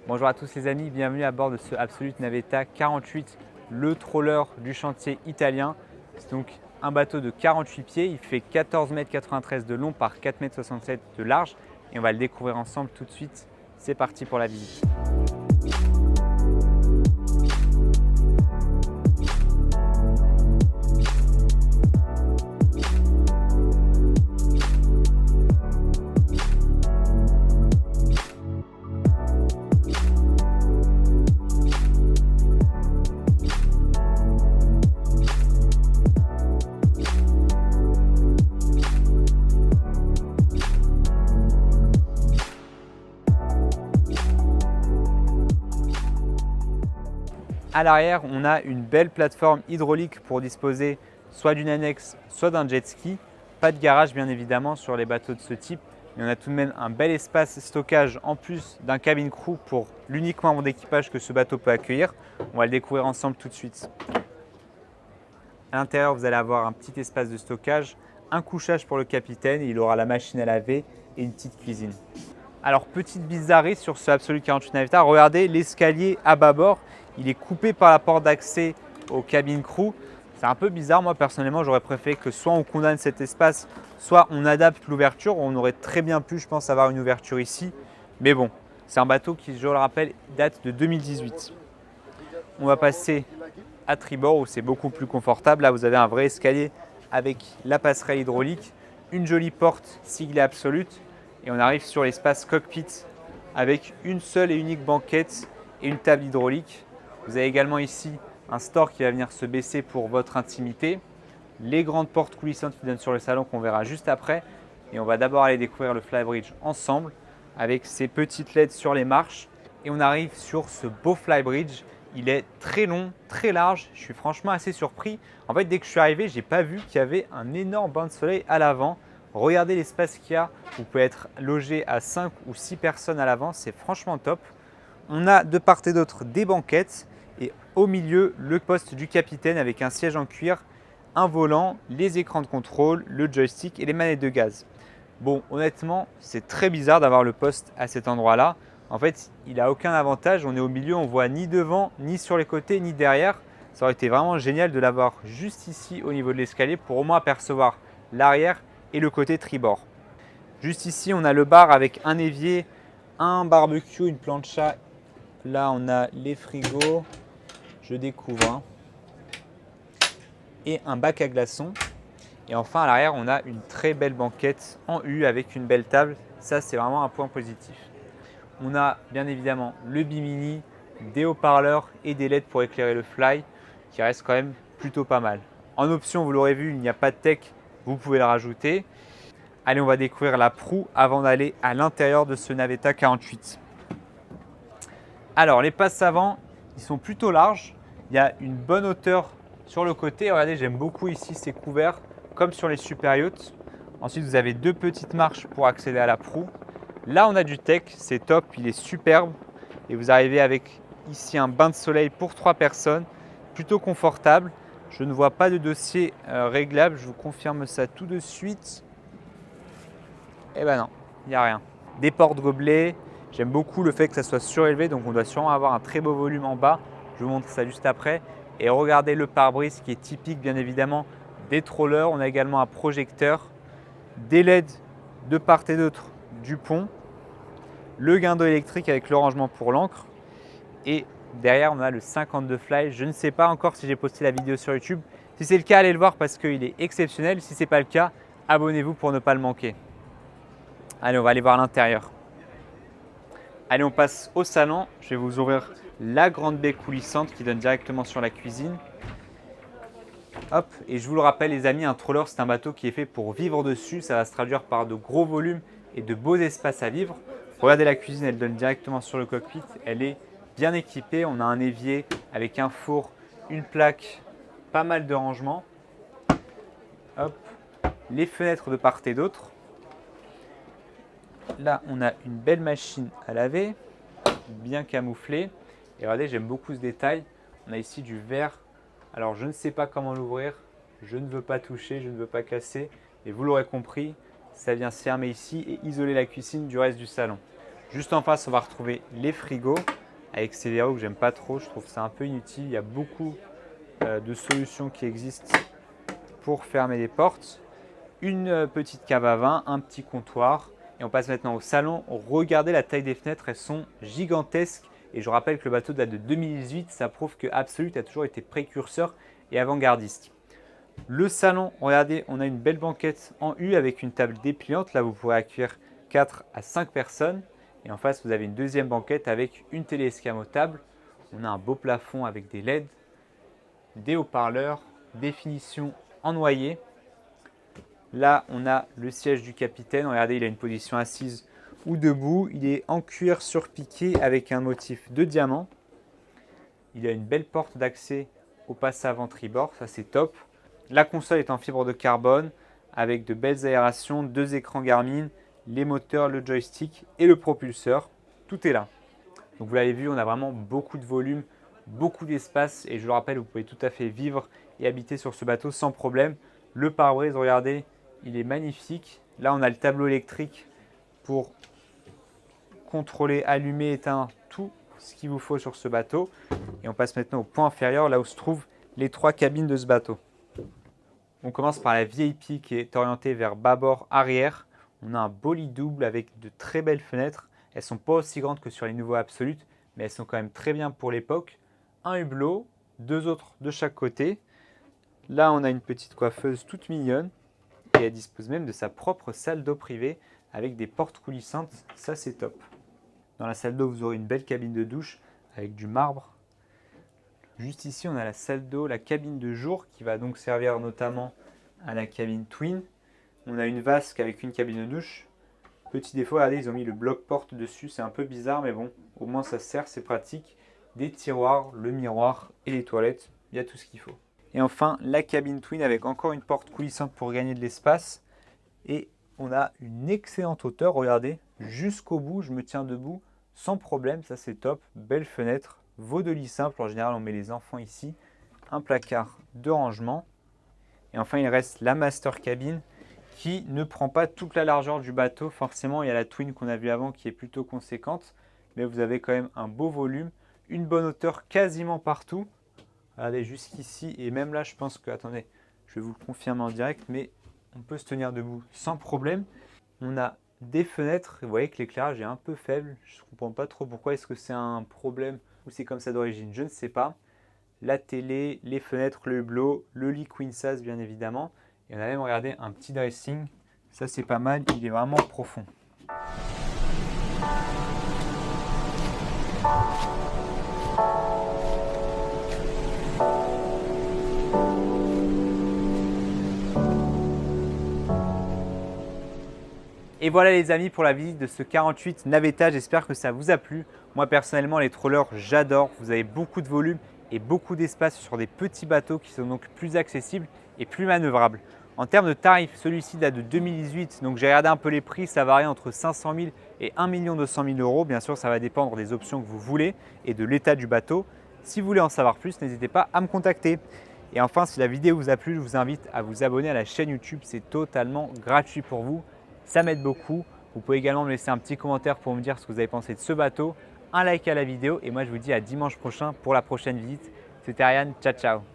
Bonjour à tous les amis, bienvenue à bord de ce Absolute Navetta 48, le trawler du chantier italien. C'est donc un bateau de 48 pieds, il fait 14,93 m de long par 4,67 m de large et on va le découvrir ensemble tout de suite. C'est parti pour la visite. À l'arrière, on a une belle plateforme hydraulique pour disposer soit d'une annexe, soit d'un jet ski. Pas de garage bien évidemment sur les bateaux de ce type, mais on a tout de même un bel espace stockage en plus d'un cabin crew pour l'unique membre d'équipage que ce bateau peut accueillir. On va le découvrir ensemble tout de suite. À l'intérieur, vous allez avoir un petit espace de stockage, un couchage pour le capitaine, il aura la machine à laver et une petite cuisine. Alors, petite bizarrerie sur ce Absolute 48 Navetta, regardez l'escalier à bâbord, il est coupé par la porte d'accès au cabin crew. C'est un peu bizarre, moi personnellement j'aurais préféré que soit on condamne cet espace, soit on adapte l'ouverture. On aurait très bien pu, je pense, avoir une ouverture ici. Mais bon, c'est un bateau qui, je le rappelle, date de 2018. On va passer à tribord où c'est beaucoup plus confortable. Là, vous avez un vrai escalier avec la passerelle hydraulique, une jolie porte siglée Absolute. Et on arrive sur l'espace cockpit avec une seule et unique banquette et une table hydraulique. Vous avez également ici un store qui va venir se baisser pour votre intimité. Les grandes portes coulissantes qui donnent sur le salon qu'on verra juste après. Et on va d'abord aller découvrir le flybridge ensemble avec ces petites LED sur les marches. Et on arrive sur ce beau flybridge. Il est très long, très large. Je suis franchement assez surpris. En fait, dès que je suis arrivé, je n'ai pas vu qu'il y avait un énorme bain de soleil à l'avant. Regardez l'espace qu'il y a. Vous pouvez être logé à 5 ou 6 personnes à l'avant. C'est franchement top. On a de part et d'autre des banquettes et au milieu le poste du capitaine avec un siège en cuir, un volant, les écrans de contrôle, le joystick et les manettes de gaz. Bon, honnêtement, c'est très bizarre d'avoir le poste à cet endroit-là. En fait, il n'a aucun avantage. On est au milieu, on voit ni devant, ni sur les côtés, ni derrière. Ça aurait été vraiment génial de l'avoir juste ici au niveau de l'escalier pour au moins apercevoir l'arrière et le côté tribord. Juste ici, on a le bar avec un évier, un barbecue, une plancha. Là, on a les frigos, je découvre, hein, et un bac à glaçons. Et enfin, à l'arrière, on a une très belle banquette en U avec une belle table. Ça, c'est vraiment un point positif. On a bien évidemment le bimini, des haut-parleurs et des LED pour éclairer le fly, qui reste quand même plutôt pas mal. En option, vous l'aurez vu, il n'y a pas de tech, vous pouvez le rajouter. Allez, on va découvrir la proue avant d'aller à l'intérieur de ce Navetta 48. Alors, les passes avant, ils sont plutôt larges. Il y a une bonne hauteur sur le côté. Regardez, j'aime beaucoup ici ces couverts, comme sur les super yachts. Ensuite, vous avez deux petites marches pour accéder à la proue. Là, on a du tech, c'est top, il est superbe. Et vous arrivez avec ici un bain de soleil pour 3 personnes, plutôt confortable. Je ne vois pas de dossier réglable, je vous confirme ça tout de suite. Eh ben non, il n'y a rien. Des porte-gobelets, j'aime beaucoup le fait que ça soit surélevé, donc on doit sûrement avoir un très beau volume en bas. Je vous montre ça juste après. Et regardez le pare-brise qui est typique bien évidemment des trawlers. On a également un projecteur, des LED de part et d'autre du pont, le guindeau électrique avec le rangement pour l'ancre. Et derrière, on a le 52 Fly. Je ne sais pas encore si j'ai posté la vidéo sur YouTube. Si c'est le cas, allez le voir parce qu'il est exceptionnel. Si ce n'est pas le cas, abonnez-vous pour ne pas le manquer. Allez, on va aller voir l'intérieur. Allez, on passe au salon. Je vais vous ouvrir la grande baie coulissante qui donne directement sur la cuisine. Hop, et je vous le rappelle les amis, un trawler c'est un bateau qui est fait pour vivre dessus. Ça va se traduire par de gros volumes et de beaux espaces à vivre. Regardez la cuisine, elle donne directement sur le cockpit. Elle est bien équipée. On a un évier avec un four, une plaque, pas mal de rangements. Hop, les fenêtres de part et d'autre. Là, on a une belle machine à laver, bien camouflée. Et regardez, j'aime beaucoup ce détail. On a ici du verre. Alors, je ne sais pas comment l'ouvrir. Je ne veux pas toucher, je ne veux pas casser. Et vous l'aurez compris, ça vient se fermer ici et isoler la cuisine du reste du salon. Juste en face, on va retrouver les frigos avec ces verrous que j'aime pas trop. Je trouve ça un peu inutile. Il y a beaucoup de solutions qui existent pour fermer les portes. Une petite cave à vin, un petit comptoir. Et on passe maintenant au salon. Regardez la taille des fenêtres, elles sont gigantesques. Et je rappelle que le bateau date de 2018. Ça prouve que Absolut a toujours été précurseur et avant-gardiste. Le salon, regardez, on a une belle banquette en U avec une table dépliante. Là, vous pourrez accueillir 4 à 5 personnes. Et en face, vous avez une deuxième banquette avec une télé escamotable. On a un beau plafond avec des LED, des haut-parleurs, des finitions en noyer. Là, on a le siège du capitaine. Regardez, il a une position assise ou debout. Il est en cuir surpiqué avec un motif de diamant. Il a une belle porte d'accès au passe avant tribord. Ça, c'est top. La console est en fibre de carbone avec de belles aérations, 2 écrans Garmin, les moteurs, le joystick et le propulseur. Tout est là. Donc vous l'avez vu, on a vraiment beaucoup de volume, beaucoup d'espace et je le rappelle, vous pouvez tout à fait vivre et habiter sur ce bateau sans problème. Le pare-brise, regardez, il est magnifique. Là, on a le tableau électrique pour contrôler, allumer, éteindre tout ce qu'il vous faut sur ce bateau. Et on passe maintenant au point inférieur, là où se trouvent les 3 cabines de ce bateau. On commence par la VIP qui est orientée vers bâbord arrière. On a un beau lit double avec de très belles fenêtres. Elles ne sont pas aussi grandes que sur les nouveaux Absolut, mais elles sont quand même très bien pour l'époque. Un hublot, 2 autres de chaque côté. Là, on a une petite coiffeuse toute mignonne et elle dispose même de sa propre salle d'eau privée avec des portes coulissantes. Ça, c'est top. Dans la salle d'eau, vous aurez une belle cabine de douche avec du marbre. Juste ici, on a la salle d'eau, la cabine de jour qui va donc servir notamment à la cabine twin. On a une vasque avec une cabine de douche. Petit défaut, regardez, ils ont mis le bloc-porte dessus. C'est un peu bizarre, mais bon, au moins ça sert, c'est pratique. Des tiroirs, le miroir et les toilettes. Il y a tout ce qu'il faut. Et enfin, la cabine twin avec encore une porte coulissante pour gagner de l'espace. Et on a une excellente hauteur. Regardez, jusqu'au bout, je me tiens debout sans problème. Ça, c'est top. Belle fenêtre. Vos 2 lits simples, en général on met les enfants ici, un placard de rangement et enfin il reste la master cabine qui ne prend pas toute la largeur du bateau. Forcément il y a la twin qu'on a vue avant qui est plutôt conséquente, mais vous avez quand même un beau volume, une bonne hauteur quasiment partout. Regardez jusqu'ici et même là je pense que, attendez, je vais vous le confirmer en direct, mais on peut se tenir debout sans problème. On a des fenêtres, vous voyez que l'éclairage est un peu faible, je ne comprends pas trop pourquoi, est-ce que c'est un problème ou c'est comme ça d'origine, je ne sais pas. La télé, les fenêtres, le hublot, le lit queen size bien évidemment. Et on a même regardé un petit dressing, ça c'est pas mal, il est vraiment profond. Et voilà les amis pour la visite de ce 48 Navetta, j'espère que ça vous a plu. Moi personnellement les trawlers j'adore, vous avez beaucoup de volume et beaucoup d'espace sur des petits bateaux qui sont donc plus accessibles et plus manœuvrables. En termes de tarifs, celui-ci date de 2018, donc j'ai regardé un peu les prix, ça varie entre 500 000 et 1 200 000 euros. Bien sûr ça va dépendre des options que vous voulez et de l'état du bateau. Si vous voulez en savoir plus, n'hésitez pas à me contacter. Et enfin si la vidéo vous a plu, je vous invite à vous abonner à la chaîne YouTube, c'est totalement gratuit pour vous. Ça m'aide beaucoup. Vous pouvez également me laisser un petit commentaire pour me dire ce que vous avez pensé de ce bateau, un like à la vidéo et moi je vous dis à dimanche prochain pour la prochaine visite. C'était Ariane, ciao ciao.